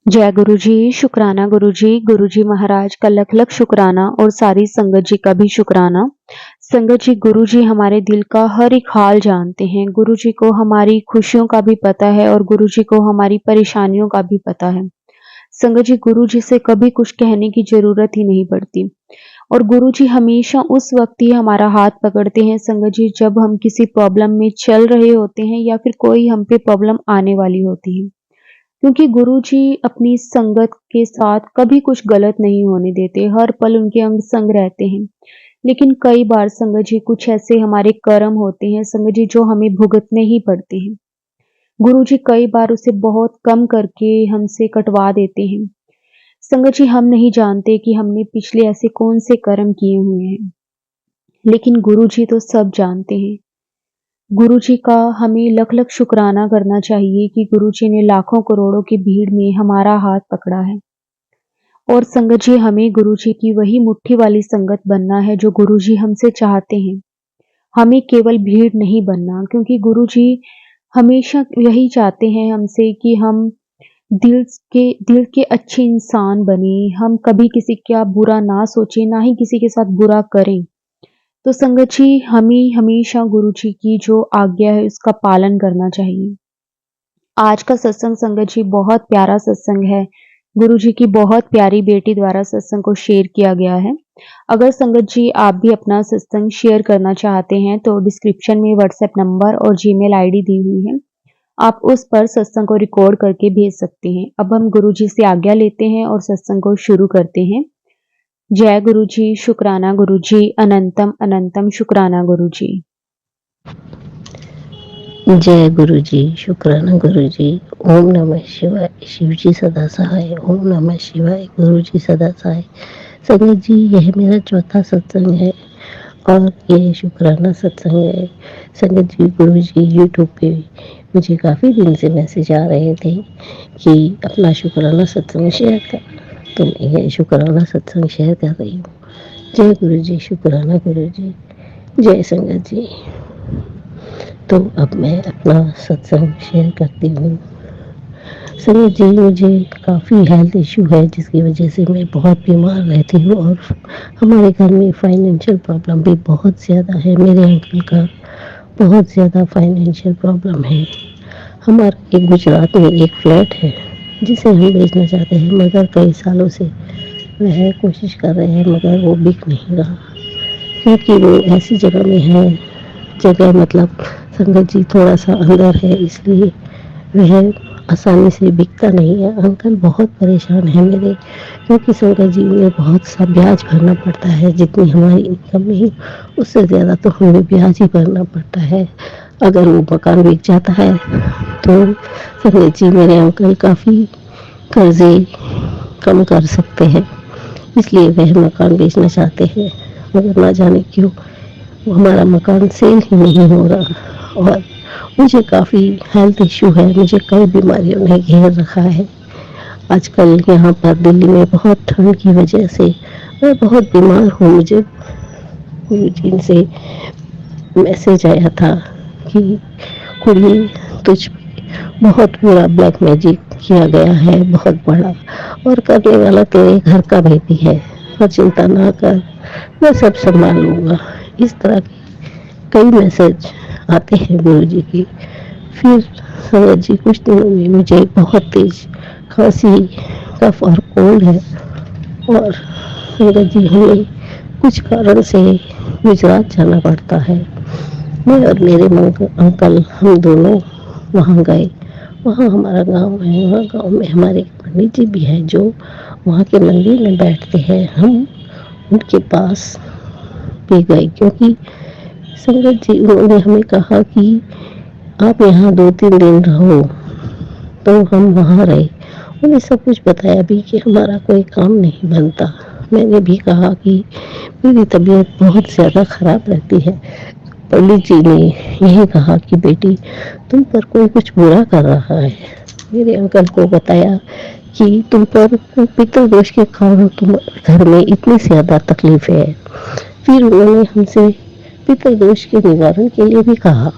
जय गुरु जी, शुक्राना गुरु जी महाराज का लख लख शुक्राना और सारी संगत जी का भी शुक्राना। संगत जी, गुरु जी हमारे दिल का हर एक हाल जानते हैं। गुरु जी को हमारी खुशियों का भी पता है और गुरु जी को हमारी परेशानियों का भी पता है। संगत जी, गुरु जी से कभी कुछ कहने की जरूरत ही नहीं पड़ती और गुरु जी हमेशा उस वक्त ही हमारा हाथ पकड़ते हैं संगत जी, जब हम किसी प्रॉब्लम में चल रहे होते हैं या फिर कोई हम पे प्रॉब्लम आने वाली होती है। क्योंकि गुरुजी अपनी संगत के साथ कभी कुछ गलत नहीं होने देते, हर पल उनके अंग संग रहते हैं। लेकिन कई बार संगत जी कुछ ऐसे हमारे कर्म होते हैं संगत जी जो हमें भुगतने ही पड़ते हैं। गुरुजी कई बार उसे बहुत कम करके हमसे कटवा देते हैं। संगत जी हम नहीं जानते कि हमने पिछले ऐसे कौन से कर्म किए हुए हैं, लेकिन गुरुजी तो सब जानते हैं। गुरुजी का हमें लख लख शुक्राना करना चाहिए कि गुरुजी ने लाखों करोड़ों की भीड़ में हमारा हाथ पकड़ा है। और संगत जी हमें गुरुजी की वही मुट्ठी वाली संगत बनना है जो गुरुजी हमसे चाहते हैं। हमें केवल भीड़ नहीं बनना, क्योंकि गुरुजी हमेशा यही चाहते हैं हमसे कि हम दिल के अच्छे इंसान बने। हम कभी किसी का बुरा ना सोचें, ना ही किसी के साथ बुरा करें। तो संगत जी हमें हमेशा गुरु जी की जो आज्ञा है उसका पालन करना चाहिए। आज का सत्संग संगत जी बहुत प्यारा सत्संग है। गुरु जी की बहुत प्यारी बेटी द्वारा सत्संग को शेयर किया गया है। अगर संगत जी आप भी अपना सत्संग शेयर करना चाहते हैं तो डिस्क्रिप्शन में व्हाट्सएप नंबर और जीमेल आईडी दी हुई है। आप उस पर सत्संग को रिकॉर्ड करके भेज सकते हैं। अब हम गुरु जी से आज्ञा लेते हैं और सत्संग को शुरू करते हैं। जय गुरु जी, शुक्राना गुरु जी, अनंतम अनंतम शुक्राना गुरु जी। जय गुरु जी, शुक्राना गुरु जी। ओम नमः शिवाय। शिव जी सदा सहाय। ओम नमः शिवाय। गुरु जी सदा सहाय। संगत जी, यह मेरा चौथा सत्संग है और यह शुक्राना सत्संग है। संगत जी, गुरु जी यूट्यूब पे मुझे काफ़ी दिन से मैसेज आ रहे थे कि अपना शुक्राना सत्संग शेयर कर, तो मैं यह शुक्राना सत्संग शेयर कर रही हूँ। जय गुरु जी, शुक्राना गुरु जी। जय संगत जी। तो अब मैं अपना सत्संग शेयर करती हूँ। संगत जी, मुझे काफ़ी हेल्थ इशू है जिसकी वजह से मैं बहुत बीमार रहती हूँ और हमारे घर में फाइनेंशियल प्रॉब्लम भी बहुत ज़्यादा है। मेरे अंकल का बहुत ज़्यादा फाइनेंशियल प्रॉब्लम है। हमारा एक गुजरात में एक फ्लैट है जिसे हम बेचना चाहते हैं, मगर कई सालों से वह कोशिश कर रहे हैं मगर वो बिक नहीं रहा, क्योंकि वो ऐसी जगह में है, जगह मतलब संगत जी थोड़ा सा अंदर है, इसलिए वह आसानी से बिकता नहीं है। अंकल बहुत परेशान है मेरे, क्योंकि संगत जी में बहुत सा ब्याज भरना पड़ता है। जितनी हमारी इनकम नहीं उससे ज़्यादा तो हमें ब्याज ही भरना पड़ता है। अगर वो मकान बिक जाता है तो संगत जी मेरे अंकल काफ़ी कर्जे कम कर सकते हैं, इसलिए वह मकान बेचना चाहते हैं, मगर ना जाने क्यों हमारा मकान सेल ही नहीं हो रहा। और मुझे काफ़ी हेल्थ इश्यू है, मुझे कई बीमारियों ने घेर रखा है। आजकल यहाँ पर दिल्ली में बहुत ठंड की वजह से मैं बहुत बीमार हूँ। मुझे गुरुजी से मैसेज आया था कि कुड़ी तुझ बहुत बुरा ब्लैक मैजिक किया गया है, बहुत बड़ा, और करने वाला तेरे घर का बेबी है, पर चिंता ना कर, मैं सब संभाल लूँगा। इस तरह के कई मैसेज आते हैं गुरु जी की। फिर संगत जी कुछ दिनों में मुझे बहुत तेज खांसी, कफ और कोल्ड है और संगत जी हमें कुछ कारण से गुजरात जाना पड़ता है। मैं और मेरे अंकल हम दोनों वहाँ गए। वहाँ हमारा गांव है, वहाँ गांव में हमारे पंडित जी भी हैं जो वहाँ के मंदिर में बैठते हैं। हम उनके पास भी गए, क्योंकि संगत जी उन्होंने हमें कहा कि आप यहाँ 2-3 दिन रहो, तो हम वहाँ रहे। उन्हें सब कुछ बताया भी कि हमारा कोई काम नहीं बनता। मैंने भी कहा कि मेरी तबीयत बहुत ज़्यादा ख़राब रहती है। पंडित जी ने यही कहा कि बेटी तुम पर कोई कुछ बुरा कर रहा है। मेरे अंकल को बताया कि तुम पर पितृदोष के कारण तुम घर में इतनी ज़्यादा तकलीफ है। फिर उन्होंने हमसे पितृदोष के निवारण के लिए भी कहा,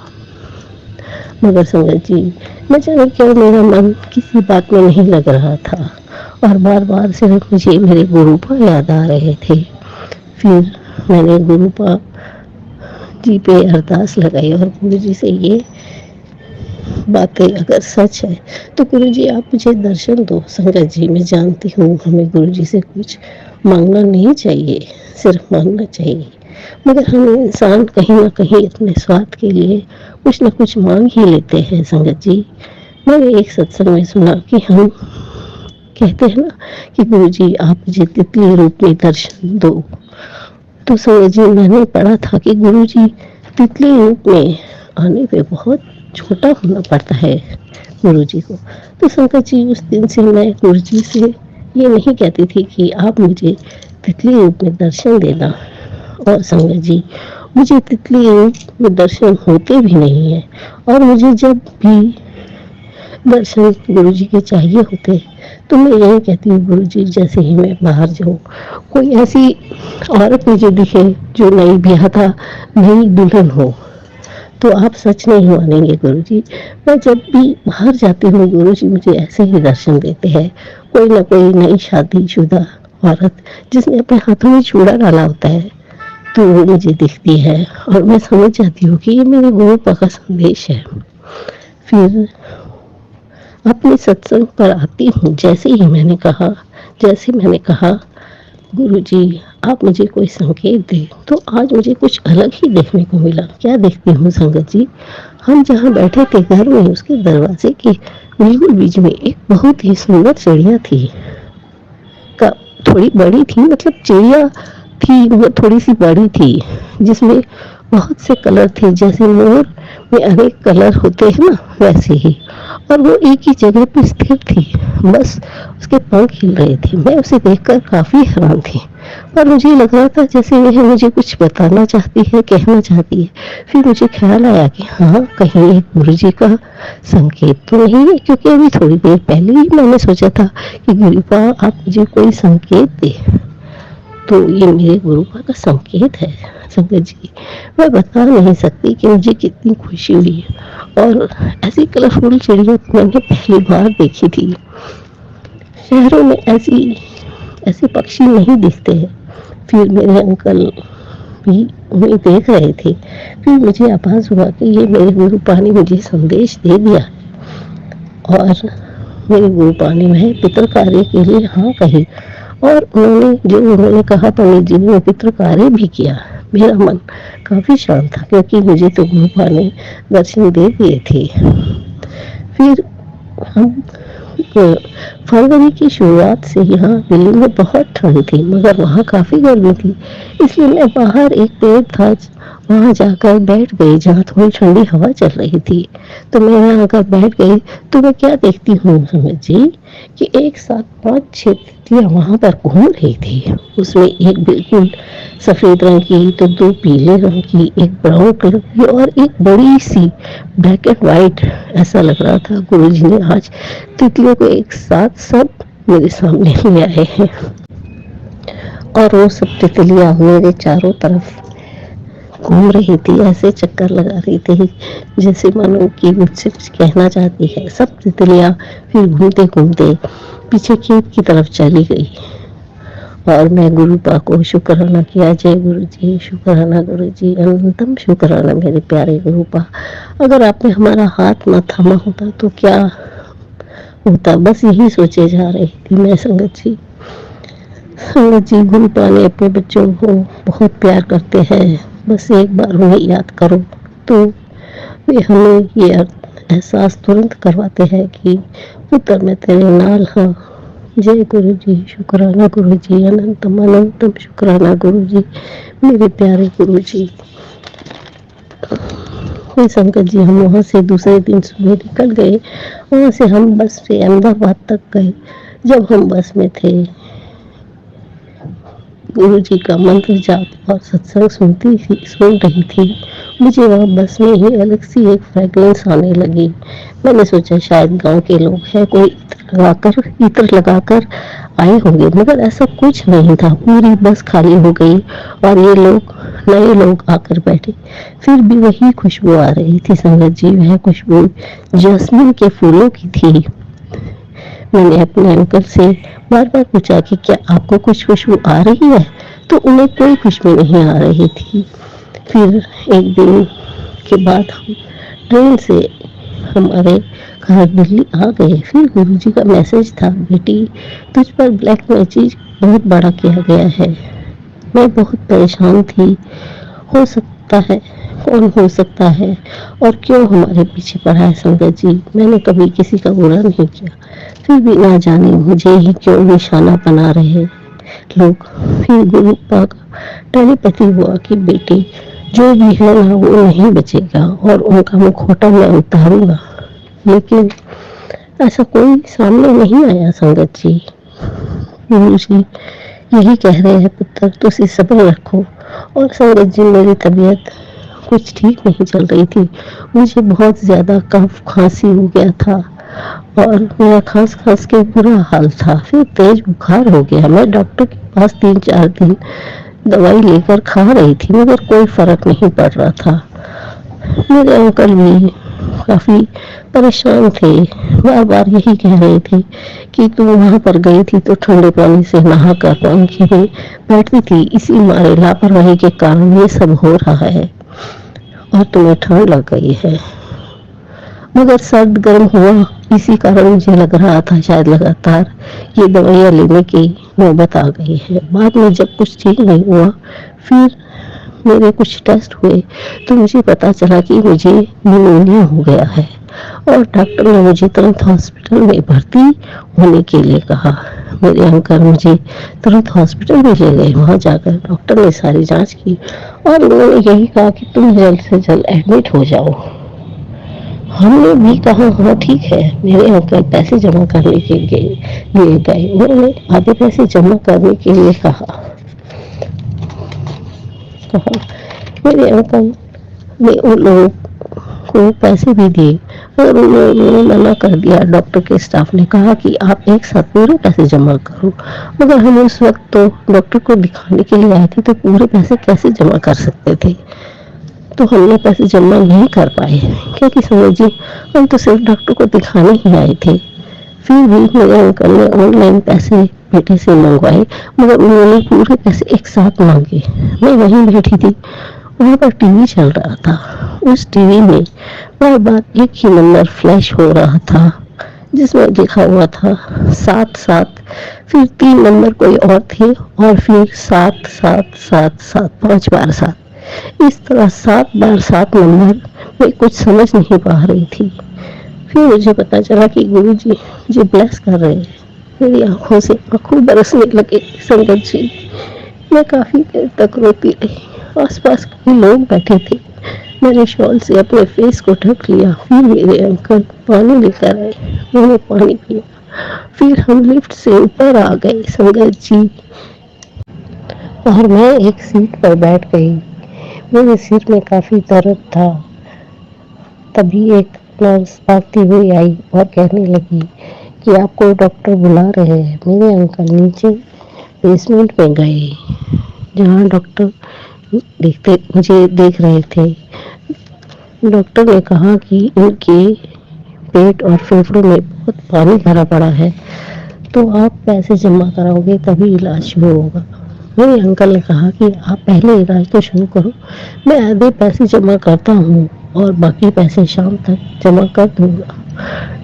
मगर संगत जी न जाने क्यों मेरा मन किसी बात में नहीं लग रहा था। और बार बार सिर्फ मुझे मेरे गुरुपा याद आ रहे थे। फिर मैंने गुरुपा जी पे अरदास लगाई और गुरु जी से ये बातें अगर सच है तो गुरु जी आप मुझे दर्शन दो। संगत जी मैं जानती हूँ हमें गुरु जी से कुछ मांगना नहीं चाहिए, सिर्फ मांगना चाहिए, मगर हम इंसान कहीं ना कहीं अपने स्वार्थ के लिए कुछ ना कुछ मांग ही लेते हैं। संगत जी मैंने एक सत्संग में सुना कि हम कहते हैं ना कि गुरु जी आप मुझे तितली रूप में दर्शन दो। तो संगत जी मैंने पढ़ा था कि गुरु जी तितली रूप में आने पे बहुत छोटा होना पड़ता है गुरु जी को। तो संगत जी उस दिन से मैं गुरु जी से ये नहीं कहती थी कि आप मुझे तितली रूप में दर्शन देना। और संगत जी मुझे तितली रूप में दर्शन होते भी नहीं है, और मुझे जब भी दर्शन गुरु जी के चाहिए होते तो मैं यही कहती हूँ गुरु जी जैसे ही मैं बाहर जाऊँ कोई ऐसी औरत मुझे दिखे जो नई ब्याहता नई दुल्हन हो तो आप सच नहीं मानेंगे गुरु जी, मैं जब भी बाहर जाती हूँ गुरु जी मुझे ऐसे ही दर्शन देते हैं। कोई ना कोई नई शादीशुदा औरत जिसने अपने हाथों में चूड़ा डाला होता है तो वो मुझे दिखती है और मैं समझ जाती हूँ कि ये मेरे गुरु का संदेश है। फिर अपने सत्संग पर आती हूँ जैसे मैंने कहा गुरु जी आप मुझे कोई संकेत दें, तो आज मुझे कुछ अलग ही देखने को मिला। क्या देखती हूँ संगत जी, हम जहाँ बैठे थे घर में उसके दरवाजे के बिल्कुल बीच में एक बहुत ही सुंदर चिड़िया थी। का थोड़ी बड़ी थी, मतलब चिड़िया थी वो थोड़ी सी बड़ी थी, जिसमें बहुत से कलर थे, जैसे मोर में अनेक कलर होते हैं ना वैसे ही, और वो एक ही जगह पर स्थिर थी, बस उसके पंख हिल रहे थे। मैं उसे देखकर काफी हैरान थी और मुझे लग रहा था जैसे वह मुझे कुछ बताना चाहती है, कहना चाहती है। फिर मुझे ख्याल आया कि हाँ कहीं ये गुरु जी का संकेत तो नहीं है, क्योंकि अभी थोड़ी देर पहले ही मैंने सोचा था कि गुरुपा आप मुझे कोई संकेत दे, तो ये मेरे गुरुपा का संकेत है। संगत जी मैं बता नहीं सकती कि मुझे कितनी खुशी हुई, और ऐसी कलरफुल चिड़िया मैंने पहली बार देखी थी। शहरों में ऐसे पक्षी नहीं दिखते हैं। फिर मेरे अंकल भी उन्हें देख रहे थे। फिर मुझे आभास हुआ कि ये मेरे गुरुपा ने मुझे संदेश दे दिया, और मेरे गुरुपा ने वह पितृ कार्य के लिए हाँ कही, और उन्होंने कहा पंडित जी ने पितृ कार्य भी किया। मेरा मन काफी शांत था क्योंकि मुझे तो गुरुपा ने दर्शन दे दिए थे। फिर हम फरवरी की शुरुआत से यहाँ दिल्ली में बहुत ठंड थी, मगर वहाँ काफी गर्मी थी, इसलिए मैं बाहर एक पेड़ था वहाँ जाकर बैठ गई जहाँ थोड़ी ठंडी हवा चल रही थी। तो मैं वहाँ आकर बैठ गई तो मैं क्या देखती हूँ समझ जी कि एक साथ 5-6 तितलियाँ वहाँ पर घूम रही थी। उसमें एक बिल्कुल सफेद रंग की, तो 2 पीले रंग की, एक ब्राउन कलर की और एक बड़ी सी ब्लैक एंड व्हाइट। ऐसा लग रहा था गुरु जी ने आज तितलियों को एक साथ सब मेरे सामने ले आए हैं, और वो सब तितलियाँ मेरे चारों तरफ घूम रही थी, ऐसे चक्कर लगा रही थी जैसे मानो कि मुझसे कुछ कहना चाहती है। सब तितलियाँ फिर घूमते घूमते पीछे खेत की तरफ चली गई, और मैं गुरुपा को शुक्राना किया। जय गुरु जी, शुक्राना गुरु जी, अनंतम शुक्राना मेरे प्यारे गुरुपा। अगर आपने हमारा हाथ न थामा होता तो क्या होता, बस यही सोचे जा रही थी मैं। संगत जी गुरुपा ने अपने बच्चों को बहुत प्यार करते हैं, बस एक बार उन्हें याद करो तो वे हमें ये एहसास तुरंत करवाते हैं कि पुत्र मैं तेरे नाल हाँ। जय गुरु जी, शुक्राना गुरु जी, अनंतम अनंतम शुक्राना गुरु जी, मेरे प्यारे गुरु जी। संगत जी हम वहाँ से दूसरे दिन सुबह निकल गए। वहाँ से हम बस से अहमदाबाद तक गए। जब हम बस में थे गुरु जी का मंत्र जाप और सत्संग सुन रही थी, मुझे वहाँ बस में ही अलग सी एक फ्रेगरेंस आने लगी। मैंने सोचा शायद गांव के लोग हैं, कोई इत्र लगाकर आए होंगे, मगर ऐसा कुछ नहीं था। पूरी बस खाली हो गई और ये नए लोग आकर बैठे। फिर भी वही खुशबू आ रही थी संगत जी, वह खुशबू जैस्मिन के फूलों की थी। मैंने अपने अंकल से बार बार पूछा कि क्या आपको कुछ खुशबू आ रही है, तो उन्हें कोई खुशबू नहीं आ रही थी। फिर एक दिन के बाद हम ट्रेन से हमारे घर दिल्ली आ गए। फिर गुरुजी का मैसेज था, बेटी तुझ पर ब्लैक मैजिक बहुत बड़ा किया गया है। मैं बहुत परेशान थी। हो सकता है, कौन हो सकता है और क्यों हमारे पीछे पड़ा है संगत जी। मैंने कभी किसी का बुरा नहीं किया, फिर भी ना जाने मुझे ही क्यों निशाना बना रहे लोग। फिर गुरु पाक टेलीपैथी हुआ कि बेटी जो भी है ना वो नहीं बचेगा और उनका मुखौटा मैं उतारूंगा। लेकिन ऐसा कोई सामने नहीं आया संगत जी। गुरु जी यही कह रहे हैं, पुत्र तुझे सब्र रखो। और संगत जी मेरी तबीयत कुछ ठीक नहीं चल रही थी। मुझे बहुत ज़्यादा कफ खांसी हो गया था और मेरा खांस खांस के बुरा हाल था। फिर तेज बुखार हो गया। मैं डॉक्टर के पास 3-4 दिन दवाई लेकर खा रही थी मगर कोई फर्क नहीं पड़ रहा था। मेरे अंकल भी काफ़ी परेशान थे, बार बार यही कह रहे थे कि तू वहाँ पर गई थी तो ठंडे पानी से नहा कर पंखे में बैठती थी, इसी मारे लापरवाही के कारण ये सब हो रहा है और तुम्हें ठंड लग गई है। मगर सर्द गर्म हुआ, इसी कारण मुझे लग रहा था शायद लगातार ये दवाइयाँ लेने की नौबत आ गई है। बाद में जब कुछ ठीक नहीं हुआ, फिर मेरे कुछ टेस्ट हुए तो मुझे पता चला कि मुझे निमोनिया हो गया है और डॉक्टर ने मुझे तुरंत हॉस्पिटल में भर्ती होने के लिए कहा। मेरे अंकल मुझे तुरंत हॉस्पिटल में ले गए। वहाँ जाकर डॉक्टर ने सारी जांच की और उन्होंने यही कहा कि तुम जल्द से जल्द एडमिट हो जाओ। हमने भी कहा हाँ ठीक है। मेरे अंकल पैसे जमा करने के लिए गए। उन्होंने आधे पैसे जमा करने के लिए कहा। मेरे अंकल ने उन लोगों को पैसे भी दिए और उन्होंने मना कर दिया। डॉक्टर के स्टाफ ने कहा कि आप एक साथ पूरे पैसे जमा करो, मगर हम उस वक्त तो डॉक्टर को दिखाने के लिए आए थे तो पूरे पैसे कैसे जमा कर सकते थे। तो हमने पैसे जमा नहीं कर पाए क्योंकि समझिए हम तो सिर्फ डॉक्टर को दिखाने ही आए थे। फिर भी मेरे अंकल ने ऑनलाइन पैसे बेटे से मंगवाए मगर उन्होंने पूरे पैसे एक साथ मांगे। मैं वहीं बैठी थी, वहाँ पर टीवी चल रहा था। उस टीवी में बार बार एक ही नंबर फ्लैश हो रहा था जिसमें लिखा हुआ था 7-7। फिर 3 नंबर कोई और थे और फिर 7-7-7-7 5 बार 7। इस तरह 7 बार 7 नंबर में कुछ समझ नहीं पा रही थी। फिर मुझे पता चला कि गुरुजी मुझे ब्लेस कर रहे हैं। मेरी आंखों से आंसू बरसने लगे संगत जी। मैं काफी देर तक रोती रही। आसपास कई लोग बैठे थे। मैंने शॉल से अपने फेस को ढक लिया। फिर मेरे अंकल पानी लेकर आए, मैंने पानी पिया। फिर हम लिफ्ट से ऊपर आ गए संगत जी और मैं एक सीट पर बैठ गई। मेरे सिर में काफी दर्द था। तभी एक नर्स भागती हुई आई और कहने लगी कि आपको डॉक्टर बुला रहे हैं। मेरे अंकल नीचे बेसमेंट में गए जहाँ डॉक्टर मुझे देख रहे थे। डॉक्टर ने कहा कि इनके पेट और फेफड़ों में बहुत पानी भरा पड़ा है तो आप पैसे जमा कराओगे तभी इलाज शुरू होगा। मेरे अंकल ने कहा कि आप पहले इलाज तो शुरू करो, मैं आधे पैसे जमा करता हूँ और बाकी पैसे शाम तक जमा कर दूंगा।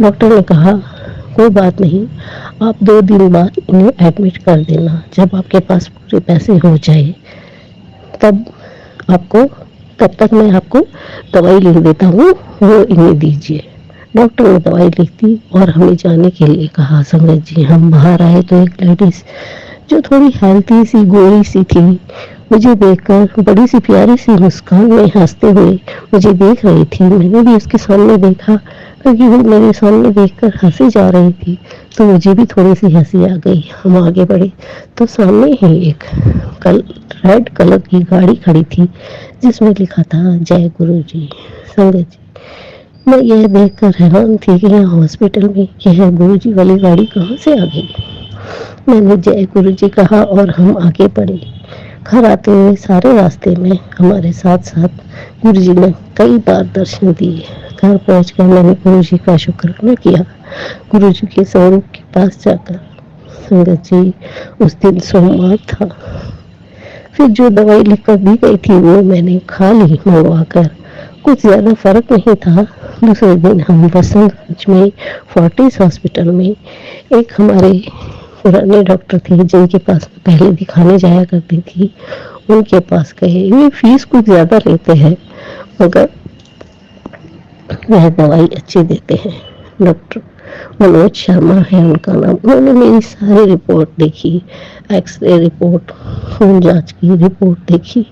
डॉक्टर ने कहा कोई बात नहीं, आप 2 दिन बाद इन्हें एडमिट कर देना। जब आपके पास पूरे पैसे हो जाए तब तक मैं आपको दवाई लिख देता हूँ, वो इन्हें दीजिए। डॉक्टर ने दवाई लिख दी और हमें जाने के लिए कहा। संगत जी हम बाहर आए तो एक लेडीज जो थोड़ी हेल्थी सी गोरी सी थी मुझे देखकर बड़ी सी प्यारी सी मुस्कान में हंसते हुए मुझे देख रही थी। मैंने भी उसके सामने देखा क्योंकि वो मेरे सामने देखकर हंसी जा रही थी तो मुझे भी थोड़ी सी हंसी आ गई। हम आगे बढ़े तो सामने ही एक रेड कलर की गाड़ी खड़ी थी जिसमें लिखा था जय गुरु जी। संगत जी मैं यह देखकर हैरान थी कि यहाँ हॉस्पिटल में यह गुरु जी वाली गाड़ी कहाँ से आ गई। मैंने जय गुरु जी कहा और हम आगे बढ़े। घर आते हुए सारे रास्ते में हमारे साथ साथ गुरु जी ने कई बार दर्शन दिए। घर पहुंचकर मैंने गुरु जी का शुक्राना किया। गुरु जी के स्वरूप के पास जाकर संगत जी, उस दिन सोमवार था। फिर जो दवाई लिखकर दी गई थी वो मैंने खा ली मंगवा कर। कुछ ज़्यादा फर्क नहीं था। दूसरे दिन हम बसंतगंज में फोर्टिस हॉस्पिटल में एक हमारे पुराने डॉक्टर थे जिनके पास पहले दिखाने जाया करती थी, उनके पास गए। ये फीस कुछ ज़्यादा लेते हैं मगर वह दवाई अच्छी देते हैं। डॉक्टर मनोज शर्मा है उनका नाम। उन्होंने मेरी सारी रिपोर्ट देखी, एक्सरे रिपोर्ट, खून जांच की रिपोर्ट देखी।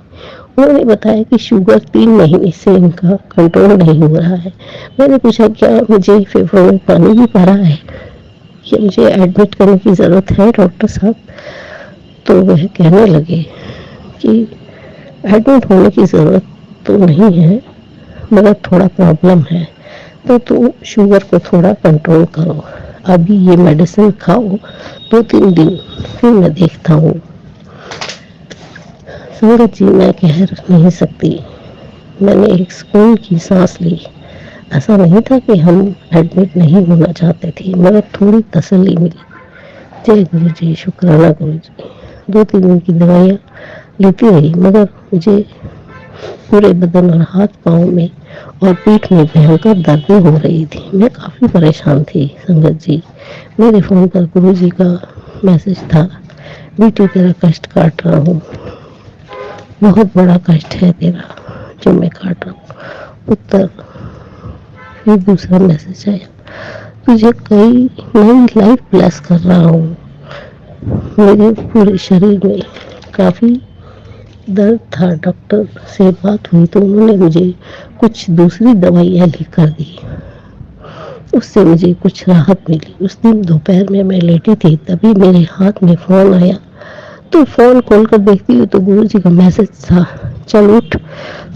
उन्होंने बताया कि शुगर 3 महीने से इनका कंट्रोल नहीं हो रहा है। मैंने पूछा क्या मुझे फेफड़ों में पानी भी भरा है, क्या मुझे एडमिट करने की ज़रूरत है डॉक्टर साहब? तो वह कहने लगे कि एडमिट होने की ज़रूरत तो नहीं है मगर थोड़ा प्रॉब्लम है, तो तुम शुगर को थोड़ा कंट्रोल करो। अभी ये मेडिसिन खाओ 2-3 दिन, फिर मैं देखता हूँ। संगत जी, मैं कह नहीं सकती। मैंने एक सुकून की सांस ली। ऐसा नहीं था कि हम एडमिट नहीं होना चाहते थे मगर थोड़ी तसल्ली मिली। जय गुरु जी, शुक्राना गुरु जी। 2-3 दिन की दवाइयाँ लेती रही मगर मुझे पूरे बदन और हाथ पाँव में और पीठ में भयंकर दर्दें हो रही थी। मैं काफ़ी परेशान थी संगत जी। मेरे फ़ोन पर गुरु जी का मैसेज था, बेटी तेरा कष्ट काट रहा हूँ, बहुत बड़ा कष्ट है तेरा जो मैं काट रहा हूँ। उत्तर फिर दूसरा मैसेज आया, तुझे कई नई लाइफ ब्लेस कर रहा हूँ। मेरे पूरे शरीर में काफ़ी दर्द था। डॉक्टर से बात हुई तो उन्होंने मुझे कुछ दूसरी दवाइयाँ लिख कर दी, उससे मुझे कुछ राहत मिली। उस दिन दोपहर में मैं लेटी थी, तभी मेरे हाथ में फ़ोन आया। तो फ़ोन खोल कर देखती हूँ तो गुरु जी का मैसेज था, चल उठ,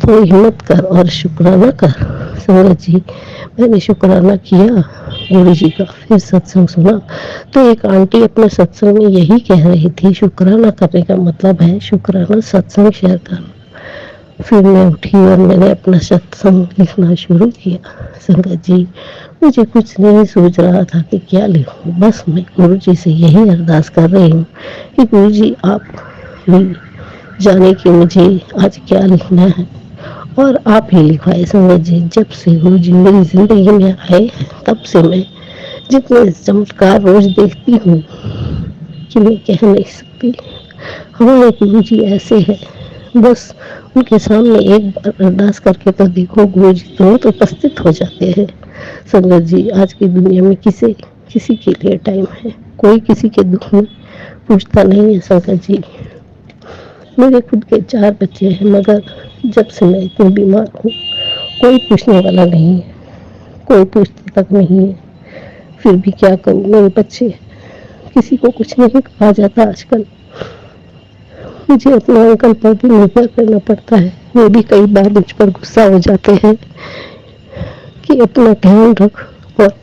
थोड़ी हिम्मत कर और शुक्राना कर। संगत जी, मैंने शुक्राना किया गुरु जी का। फिर सत्संग सुना तो एक आंटी अपने सत्संग में यही कह रही थी, शुक्राना करने का मतलब है शुक्राना सत्संग शेयर करना। फिर मैं उठी और मैंने अपना सत्संग लिखना शुरू किया। संगत जी, मुझे कुछ नहीं सूझ रहा था कि क्या लिखूं। बस मैं गुरु जी से यही अरदास कर रही हूँ कि गुरु जी आप भी जाने कि मुझे आज क्या लिखना है और आप ही लिखवाए। संगत जी, जब से गुरु जी मेरी जिंदगी में आए हैं तब से मैं जितने चमत्कार रोज देखती हूँ कि मैं कह नहीं सकती। हमारे गुरु जी ऐसे हैं, बस उनके सामने एक बार अरदास करके तो देखो, गुरु जी तुरंत उपस्थित हो जाते हैं। संगत जी, आज की दुनिया में किसी के लिए टाइम है, कोई किसी के दुख में पूछता नहीं है। संगत जी, मेरे खुद के 4 बच्चे हैं मगर जब से मैं इतनी बीमार हूँ कोई पूछने वाला नहीं है, कोई पूछता तक नहीं है। फिर भी क्या करूँ, मेरे बच्चे, किसी को कुछ नहीं कहा जाता आजकल। मुझे अपने अंकल पर भी निर्भर करना पड़ता है। वे भी कई बार मुझ पर गुस्सा हो जाते हैं कि अपना ध्यान रख और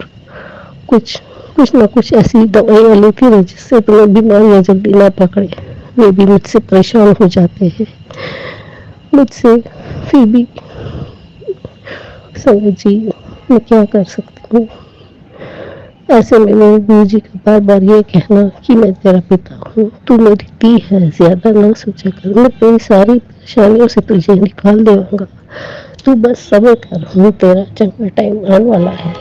कुछ ना कुछ ऐसी दवाइयाँ लेती रहे जिससे तुम्हें बीमारियाँ जल्दी ना पकड़े। वे भी मुझसे परेशान हो जाते हैं मुझसे। फिर भी संगत जी, मैं क्या कर सकती हूँ। ऐसे में मेरे गुरु जी का बार बार ये कहना कि मैं तेरा पिता हूँ, तू मेरी दी है, ज्यादा ना सोचा कर, मैं तेरी सारी परेशानियों से तुझे निकाल देऊंगा, तू बस सब्र कर, हूँ तेरा चंगा टाइम आने वाला है।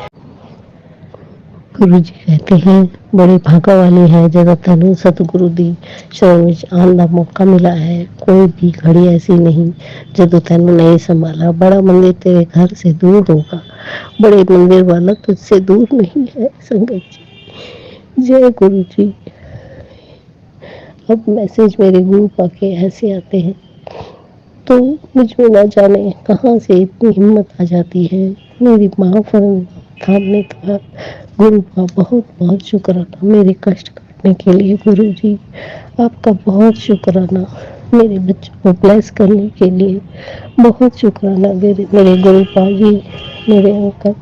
गुरु जी कहते हैं बड़े भागा वाले है ਜਦੋਂ ਤੈਨੂੰ सतगुरु दी शरण ਵਿੱਚ आने का मौका मिला है। कोई भी घड़ी ऐसी नहीं ਜਦੋਂ ਤੈਨੂੰ नहीं संभाला। बड़ा मंदिर तेरे घर से दूर होगा, बड़े मंदिर वाला तुझसे दूर नहीं है। संगत जी, जय गुरु जी। अब मैसेज मेरे गुरु पाके ऐसे आते हैं तो मुझ में ना जाने कहाँ से इतनी हिम्मत आ जाती है। मेरी माँ पर थामने का गुरु का बहुत बहुत शुक्राना। मेरे कष्ट काटने के लिए गुरु जी आपका बहुत शुक्राना। मेरे बच्चों को ब्लेस करने के लिए बहुत शुक्राना। मेरे गुरु पा जी, मेरे अंकल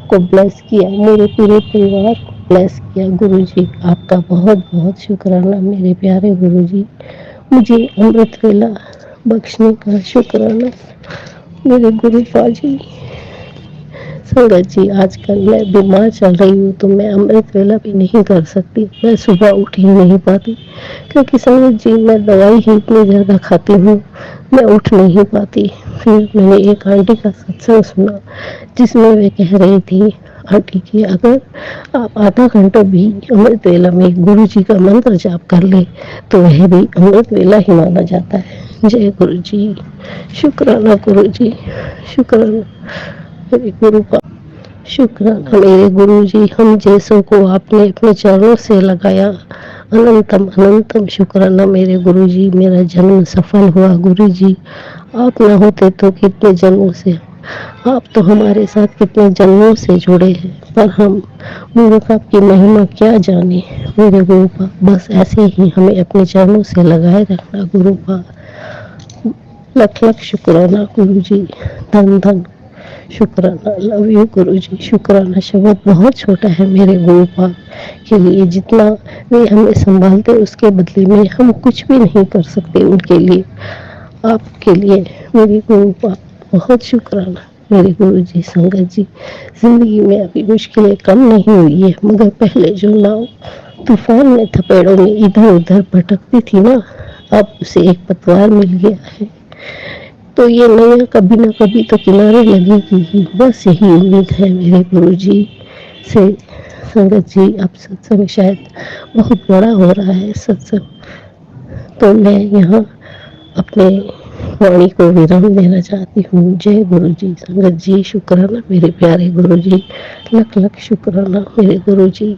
को ब्लेस किया, मेरे पूरे परिवार को ब्लेस किया। गुरु जी आपका बहुत बहुत शुक्राना मेरे प्यारे गुरु जी। मुझे अमृत वेला बख्शने का शुक्राना मेरे गुरु पाजी। संगत जी, आजकल मैं बीमार चल रही हूँ तो मैं अमृत वेला भी नहीं कर सकती, मैं सुबह उठ ही नहीं पाती, क्योंकि संगत जी मैं दवाई ही इतनी ज़्यादा खाती हूँ, मैं उठ नहीं पाती। फिर मैंने एक आंटी का सत्संग सुना जिसमें वे कह रही थी, आंटी की अगर आप आधा घंटा भी अमृत वेला में गुरु जी का मंत्र जाप कर ले तो वह भी अमृत वेला ही माना जाता है। जय गुरु जी, शुक्राना गुरु जी, शुक्राना मेरे गुरु का, शुक्राना मेरे गुरु जी, हम जैसों को आपने अपने चरणों से लगाया, अनंतम अनंतम शुक्राना मेरे गुरु जी। मेरा जन्म सफल हुआ गुरु जी, आप ना होते तो कितने जन्मों से, आप तो हमारे साथ कितने जन्मों से जुड़े हैं, पर हम मूर्ख आपकी महिमा क्या जाने मेरे गुरु पा। बस ऐसे ही हमें अपने चरणों से लगाए रखना गुरु पा। लख लख शुक्राना गुरु जी, धन धन शुक्राना, लव यू गुरु जी। शुक्राना शब्द बहुत छोटा है मेरे गुरु पाक के लिए, जितना वे हमें संभालते उसके बदले में हम कुछ भी नहीं कर सकते उनके लिए। आपके लिए मेरे गुरु पाक बहुत शुक्राना मेरे गुरु जी। संगत जी, जिंदगी में अभी मुश्किलें कम नहीं हुई है, मगर पहले जो नाव तूफान में थपेड़ों में इधर उधर भटकती थी ना, अब उसे एक पतवार मिल गया है, तो ये नैया कभी ना कभी तो किनारे लगेगी ही, बस यही उम्मीद है मेरे गुरु जी से। संगत जी, अब सत्संग शायद बहुत बड़ा हो रहा है सत्संग, तो मैं यहाँ अपने वाणी को विराम देना चाहती हूँ। जय गुरु जी। संगत जी, शुक्राना मेरे प्यारे गुरु जी, लख लख शुक्राना मेरे गुरु जी,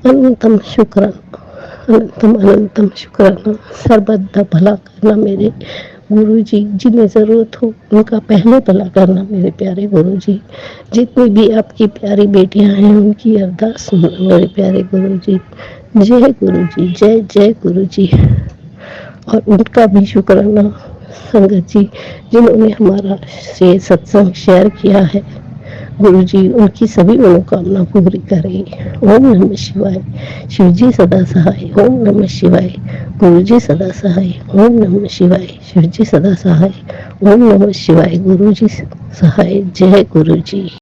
अनंतम शुक्राना, अनंतम अनंतम शुक्राना। सर्वदा भला करना मेरे गुरु जी, जिन्हें ज़रूरत हो उनका पहले भला करना मेरे प्यारे गुरु जी। जितनी भी आपकी प्यारी बेटियां हैं उनकी अरदास सुनना मेरे प्यारे गुरु जी। जय गुरु जी, जय जय गुरु जी। और उनका भी शुक्राना संगत जी, जिन्होंने हमारा ये सत्संग शेयर किया है, गुरु जी उनकी सभी मनोकामना पूरी करें। ओम नमः शिवाय। शिव जी सदा सहाय। ओम नमः शिवाय। गुरु जी सदा सहाय। ओम नमः शिवाय। शिव जी सदा सहाय। ओम नमः शिवाय। गुरु जी सहाय। जय गुरु जी।